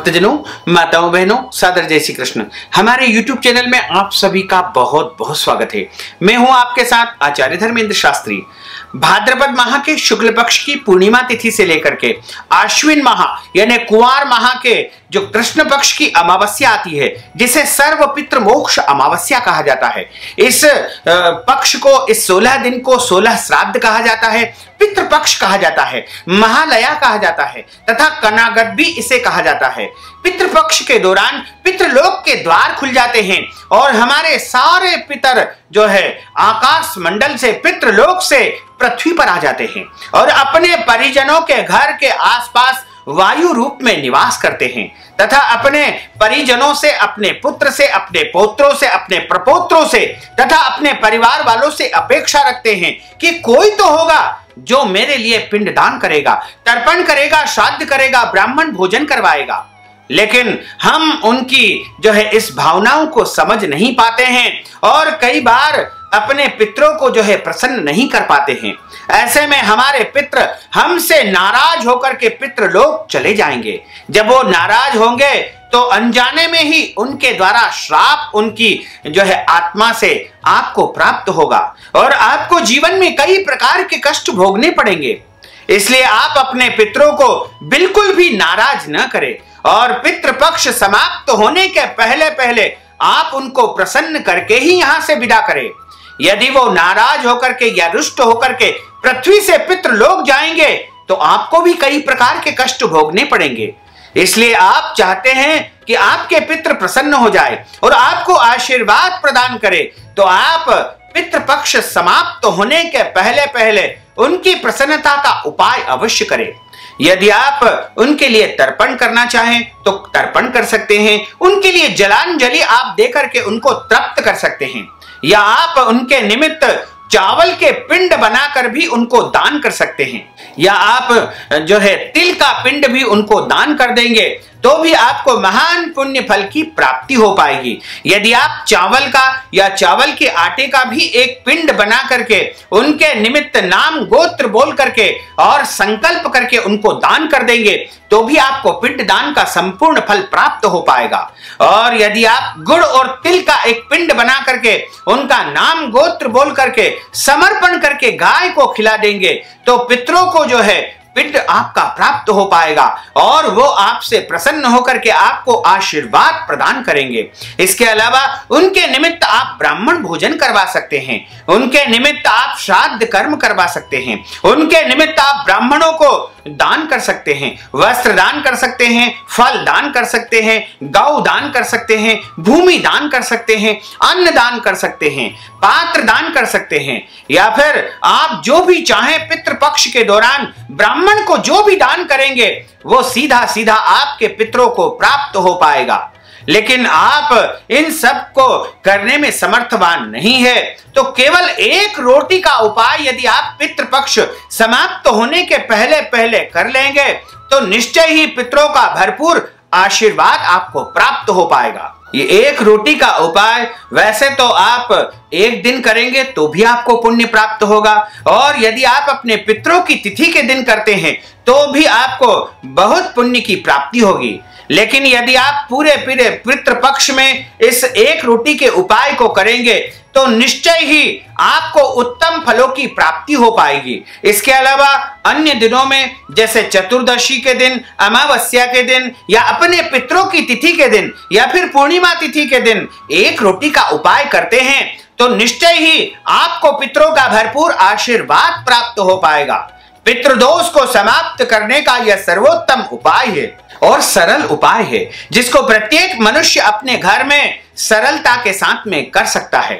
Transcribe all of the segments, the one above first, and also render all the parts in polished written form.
भक्तजनों, माताओं, बहनों, सादर जय श्री कृष्ण। हमारे YouTube चैनल में आप सभी का बहुत बहुत स्वागत है। मैं हूं आपके साथ आचार्य धर्मेंद्र शास्त्री। भाद्रपद माह के शुक्ल पक्ष की पूर्णिमा तिथि से लेकर के आश्विन माह यानी कुंवार माह के जो कृष्ण पक्ष की अमावस्या आती है, जिसे सर्व पितृ मोक्ष अमावस्या कहा जाता है, इस पक्ष को, इस 16 दिन को 16 श्राद्ध कहा जाता है, पितृपक्ष कहा जाता है, महालया कहा जाता है तथा कनागत भी इसे कहा जाता है। पितृपक्ष के दौरान पितृलोक के द्वार खुल जाते हैं और हमारे सारे पितर जो है आकाश मंडल से, पितृलोक से पृथ्वी पर आ जाते हैं और अपने परिजनों के घर के आसपास वायु रूप में निवास करते हैं तथा अपने परिजनों से, अपने पुत्र से, अपने पौत्रों से, अपने प्रपौत्रों से तथा अपने परिवार वालों से अपेक्षा रखते हैं कि कोई तो होगा जो मेरे लिए पिंडदान करेगा, तर्पण करेगा, श्राद्ध करेगा, ब्राह्मण भोजन करवाएगा। लेकिन हम उनकी जो है इस भावनाओं को समझ नहीं पाते हैं और कई बार अपने पितरों को जो है प्रसन्न नहीं कर पाते हैं। ऐसे में हमारे पितृ हमसे नाराज होकर के पितृलोक चले जाएंगे। जब वो नाराज होंगे तो अनजाने में ही उनके द्वारा श्राप उनकी जो है आत्मा से आपको प्राप्त होगा और आपको जीवन में कई प्रकार के कष्ट भोगने पड़ेंगे। इसलिए आप अपने पितरों को बिल्कुल भी नाराज न करें और पितृपक्ष समाप्त होने के पहले पहले आप उनको प्रसन्न करके ही यहां से विदा करें। यदि वो नाराज होकर के या रुष्ट होकर के पृथ्वी से पितृलोक जाएंगे तो आपको भी कई प्रकार के कष्ट भोगने पड़ेंगे। इसलिए आप चाहते हैं कि आपके पितृ प्रसन्न हो जाए और आपको आशीर्वाद प्रदान करे, तो आप पितृपक्ष समाप्त होने के पहले पहले उनकी प्रसन्नता का उपाय अवश्य करें। यदि आप उनके लिए तर्पण करना चाहें तो तर्पण कर सकते हैं, उनके लिए जलांजलि आप देकर के उनको तृप्त कर सकते हैं, या आप उनके निमित्त चावल के पिंड बनाकर भी उनको दान कर सकते हैं, या आप जो है तिल का पिंड भी उनको दान कर देंगे तो भी आपको महान पुण्य फल की प्राप्ति हो पाएगी। यदि आप चावल का या चावल के आटे का भी एक पिंड बना करके उनके निमित्त नाम गोत्र बोल करके और संकल्प करके उनको दान कर देंगे तो भी आपको पिंड दान का संपूर्ण फल प्राप्त हो पाएगा। और यदि आप गुड़ और तिल का एक पिंड बना करके उनका नाम गोत्र बोल करके समर्पण करके गाय को खिला देंगे तो पितरों को जो है पिंड आपका प्राप्त हो पाएगा और वो आपसे प्रसन्न होकर के आपको आशीर्वाद प्रदान करेंगे। इसके अलावा उनके निमित्त आप ब्राह्मण भोजन करवा सकते हैं, उनके निमित्त आप श्राद्ध कर्म करवा सकते हैं, उनके निमित्त आप ब्राह्मणों को दान कर सकते हैं, वस्त्र दान कर सकते हैं, फल दान कर सकते हैं, गौ दान कर सकते हैं, भूमि दान कर सकते हैं, अन्न दान कर सकते हैं, पात्र दान कर सकते हैं, या फिर आप जो भी चाहें पितृपक्ष के दौरान ब्राह्मण को जो भी दान करेंगे वो सीधा सीधा आपके पितरों को प्राप्त हो पाएगा। लेकिन आप इन सब को करने में समर्थवान नहीं है तो केवल एक रोटी का उपाय यदि आप पितृपक्ष समाप्त होने के पहले पहले कर लेंगे तो निश्चय ही पितरों का भरपूर आशीर्वाद आपको प्राप्त हो पाएगा। ये एक रोटी का उपाय वैसे तो आप एक दिन करेंगे तो भी आपको पुण्य प्राप्त होगा और यदि आप अपने पितरों की तिथि के दिन करते हैं तो भी आपको बहुत पुण्य की प्राप्ति होगी। लेकिन यदि आप पूरे पितृपक्ष में इस एक रोटी के उपाय को करेंगे तो निश्चय ही आपको उत्तम फलों की प्राप्ति हो पाएगी। इसके अलावा अन्य दिनों में जैसे चतुर्दशी के दिन, अमावस्या के दिन या अपने पितरों की तिथि के दिन या फिर पूर्णिमा तिथि के दिन एक रोटी का उपाय करते हैं तो निश्चय ही आपको पितरों का भरपूर आशीर्वाद प्राप्त हो पाएगा। पितृदोष को समाप्त करने का यह सर्वोत्तम उपाय है और सरल उपाय है जिसको प्रत्येक मनुष्य अपने घर में सरलता के साथ में कर सकता है।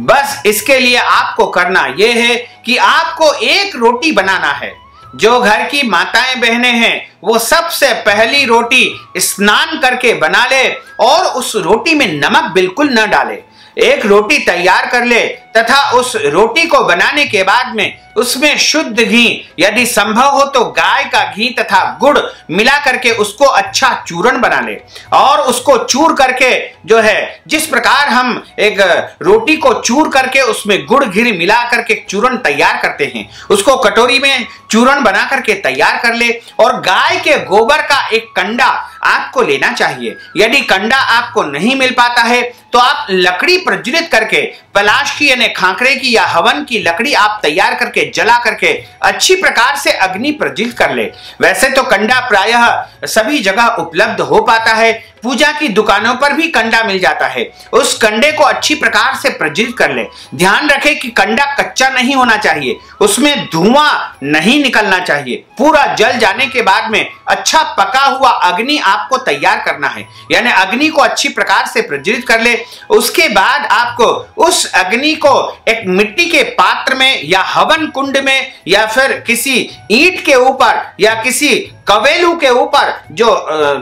बस इसके लिए आपको करना यह है कि आपको एक रोटी बनाना है। जो घर की माताएं बहनें हैं वो सबसे पहली रोटी स्नान करके बना ले और उस रोटी में नमक बिल्कुल न डाले। एक रोटी तैयार कर ले तथा उस रोटी को बनाने के बाद में उसमें शुद्ध घी, यदि संभव हो तो गाय का घी तथा गुड़ मिला करके उसको अच्छा चूर्ण बना ले और उसको चूर करके जो है जिस प्रकार हम एक रोटी को चूर करके उसमें गुड़ घी मिला करके चूर्ण तैयार करते हैं उसको कटोरी में चूर्ण बना करके तैयार कर ले और गाय के गोबर का एक कंडा आपको लेना चाहिए। यदि कंडा आपको नहीं मिल पाता है तो आप लकड़ी प्रज्वलित करके, पलाश की यानी खांकरे की या हवन की लकड़ी आप तैयार करके, जला करके अच्छी प्रकार से अग्नि प्रज्वलित कर ले। वैसे तो कंडा प्रायः सभी जगह उपलब्ध हो पाता है, पूजा की दुकानों पर भी कंडा मिल जाता है। उस कंडे को अच्छी प्रकार से प्रज्वलित कर ले। ध्यान रखें कि कंडा कच्चा नहीं होना चाहिए, उसमें धुआं नहीं निकलना चाहिए। पूरा जल जाने के बाद में अच्छा पका हुआ अग्नि आपको तैयार करना है, यानी अग्नि को अच्छी प्रकार से प्रज्वलित कर ले। उसके बाद आपको उस अग्नि को एक मिट्टी के पात्र में या हवन कुंड में या फिर किसी ईंट के ऊपर या किसी कवेलू के ऊपर, जो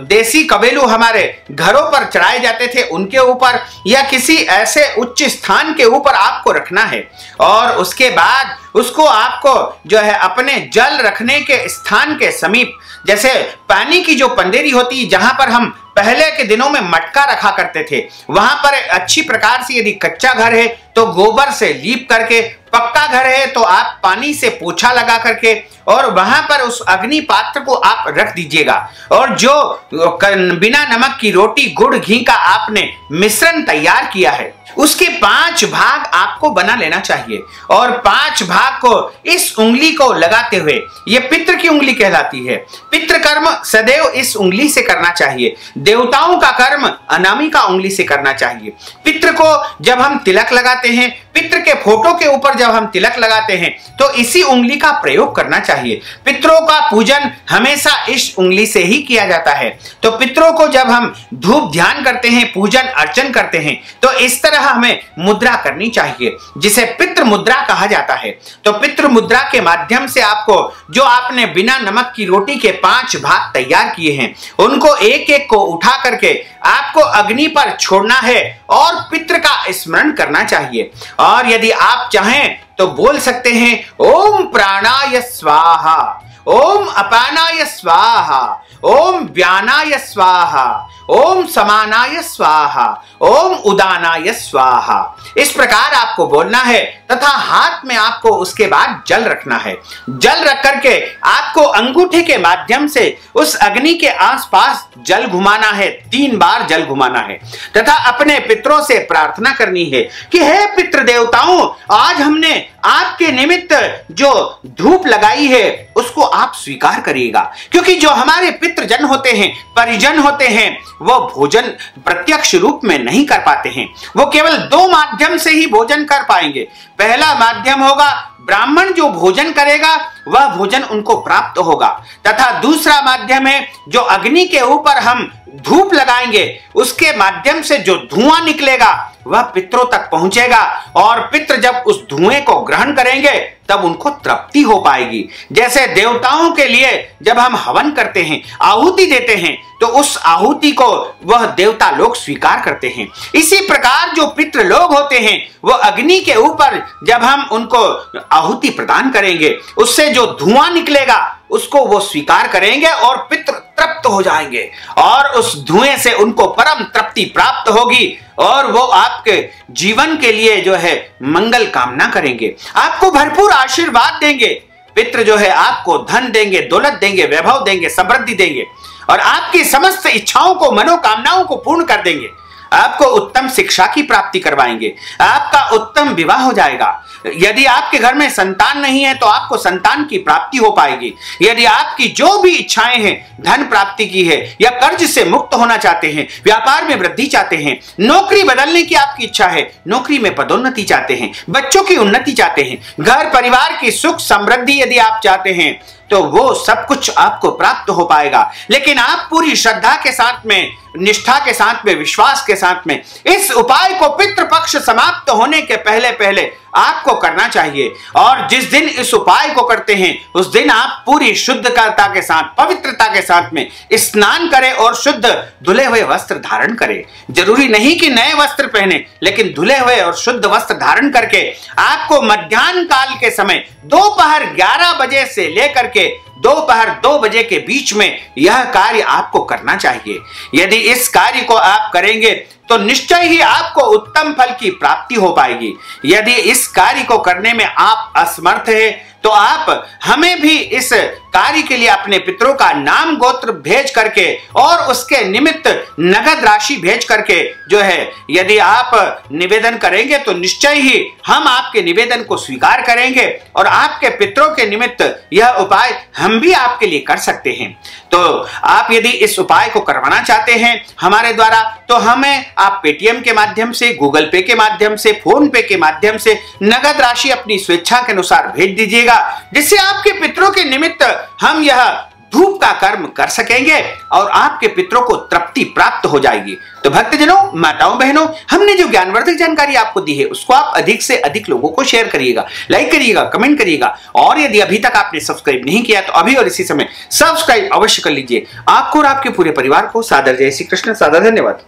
देसी कवेलू हमारे घरों पर चढ़ाए जाते थे उनके ऊपर, या किसी ऐसे उच्च स्थान के ऊपर आपको रखना है। और उसके बाद उसको आपको जो है अपने जल रखने के स्थान के समीप, जैसे पानी की जो पंदेरी होती है जहां पर हम पहले के दिनों में मटका रखा करते थे, वहां पर अच्छी प्रकार से, यदि कच्चा घर है तो गोबर से लीप करके, पक्का घर है तो आप पानी से पोछा लगा करके, और वहां पर उस अग्नि पात्र को आप रख दीजिएगा। और जो बिना नमक की रोटी, गुड़ घी का आपने मिश्रण तैयार किया है, उसके 5 भाग आपको बना लेना चाहिए। और 5 भाग को इस उंगली को लगाते हुए, ये पितृ की उंगली कहलाती है, पितृ कर्म सदैव इस उंगली से करना चाहिए। देवताओं का कर्म अनामिका उंगली से करना चाहिए। पितृ को जब हम तिलक लगाते हैं, पितृ के फोटो के ऊपर जब हम तिलक लगाते हैं तो इसी उंगली का प्रयोग करना चाहिए। पितरों का पूजन हमेशा इस उंगली से ही किया जाता है। तो पितरों को जब हम धूप ध्यान करते हैं, पूजन अर्चन करते हैं, तो इस तरह हमें मुद्रा करनी चाहिए, जिसे पितृ मुद्रा कहा जाता है। तो पितृ मुद्रा के माध्यम से आपको, जो आपने बिना नमक की रोटी के 5 भाग तैयार किए हैं, उनको एक एक को उठा करके आपको अग्नि पर छोड़ना है और पितृ का स्मरण करना चाहिए। और यदि आप चाहें तो बोल सकते हैं ओम प्राणाय स्वाहा, ओम अपानाय स्वाहा, ओम व्यानाय स्वाहा, ओम समानाय स्वाहा, ओम उदानाय स्वाहा। इस प्रकार आपको बोलना है तथा हाथ में आपको उसके बाद जल रखना है। जल रख करके आपको अंगूठे के माध्यम से उस अग्नि के आसपास जल घुमाना है, 3 बार जल घुमाना है, तथा अपने पितरों से प्रार्थना करनी है कि हे पितृ देवताओं, आज हमने आपके निमित्त जो धूप लगाई है उसको आप स्वीकार करिएगा। क्योंकि जो हमारे पितृजन होते हैं, परिजन होते हैं, वो भोजन प्रत्यक्ष रूप में नहीं कर पाते हैं, वो केवल 2 माध्यम से ही भोजन कर पाएंगे। पहला माध्यम होगा ब्राह्मण जो भोजन करेगा वह भोजन उनको प्राप्त होगा, तथा दूसरा माध्यम है जो अग्नि के ऊपर हम धूप लगाएंगे, उसके माध्यम से जो धुआं निकलेगा वह पितरों तक पहुंचेगा, और पितृ जब उस धुएं को ग्रहण करेंगे तब उनको तृप्ति हो पाएगी। जैसे देवताओं के लिए जब हम हवन करते हैं, आहुति देते हैं, तो उस आहुति को वह देवता लोग स्वीकार करते हैं। इसी प्रकार जो पितृ लोग होते हैं वो अग्नि के ऊपर जब हम उनको आहुति प्रदान करेंगे, उससे जो धुआं निकलेगा उसको वो स्वीकार करेंगे और पितृ तृप्त हो जाएंगे, और उस धुएं से उनको परम तृप्ति प्राप्त होगी, और वो आपके जीवन के लिए जो है मंगल कामना करेंगे, आपको भरपूर आशीर्वाद देंगे। पितृ जो है आपको धन देंगे, दौलत देंगे, वैभव देंगे, समृद्धि देंगे, और आपकी समस्त इच्छाओं को, मनोकामनाओं को पूर्ण कर देंगे। आपको उत्तम शिक्षा की प्राप्ति करवाएंगे, आपका उत्तम विवाह हो जाएगा। यदि आपके घर में संतान नहीं है तो आपको संतान की प्राप्ति हो पाएगी। यदि आपकी जो भी इच्छाएं हैं, धन प्राप्ति की है, या कर्ज से मुक्त होना चाहते हैं, व्यापार में वृद्धि चाहते हैं, नौकरी बदलने की आपकी इच्छा है, नौकरी में पदोन्नति चाहते हैं, बच्चों की उन्नति चाहते हैं, घर परिवार की सुख समृद्धि यदि आप चाहते हैं, तो वो सब कुछ आपको प्राप्त हो पाएगा। लेकिन आप पूरी श्रद्धा के साथ में, निष्ठा के साथ में, विश्वास के साथ में इस उपाय को पितृपक्ष समाप्त होने के पहले पहले आपको करना चाहिए। और जिस दिन इस उपाय को करते हैं उस दिन आप पूरी शुद्धता के साथ, पवित्रता के साथ में स्नान करें और शुद्ध धुले हुए वस्त्र धारण करें। जरूरी नहीं कि नए वस्त्र पहने, लेकिन धुले हुए और शुद्ध वस्त्र धारण करके आपको मध्याह्न काल के समय दोपहर 11 बजे से लेकर के दोपहर 2 बजे के बीच में यह कार्य आपको करना चाहिए। यदि इस कार्य को आप करेंगे तो निश्चय ही आपको उत्तम फल की प्राप्ति हो पाएगी। यदि इस कार्य को करने में आप असमर्थ हैं तो आप हमें भी इस कार्य के लिए अपने पितरों का नाम गोत्र भेज करके और उसके निमित्त नगद राशि भेज करके जो है यदि आप निवेदन करेंगे तो निश्चय ही हम आपके निवेदन को स्वीकार करेंगे और आपके पितरों के निमित्त यह उपाय हम भी आपके लिए कर सकते हैं। तो आप यदि इस उपाय को करवाना चाहते हैं हमारे द्वारा तो हमें आप पेटीएम के माध्यम से, गूगल पे के माध्यम से, फोन पे के माध्यम से नगद राशि अपनी स्वेच्छा के अनुसार भेज दीजिएगा, जिससे आपके पितरों के निमित्त हम यह धूप का कर्म कर सकेंगे और आपके पितरों को तृप्ति प्राप्त हो जाएगी। तो भक्तजनों, माताओं, बहनों, हमने जो ज्ञानवर्धक जानकारी आपको दी है उसको आप अधिक से अधिक लोगों को शेयर करिएगा, लाइक करिएगा, कमेंट करिएगा और यदि अभी तक आपने सब्सक्राइब नहीं किया तो अभी और इसी समय सब्सक्राइब अवश्य कर लीजिए। आपको और आपके पूरे परिवार को सादर जय श्री कृष्ण, सादर धन्यवाद।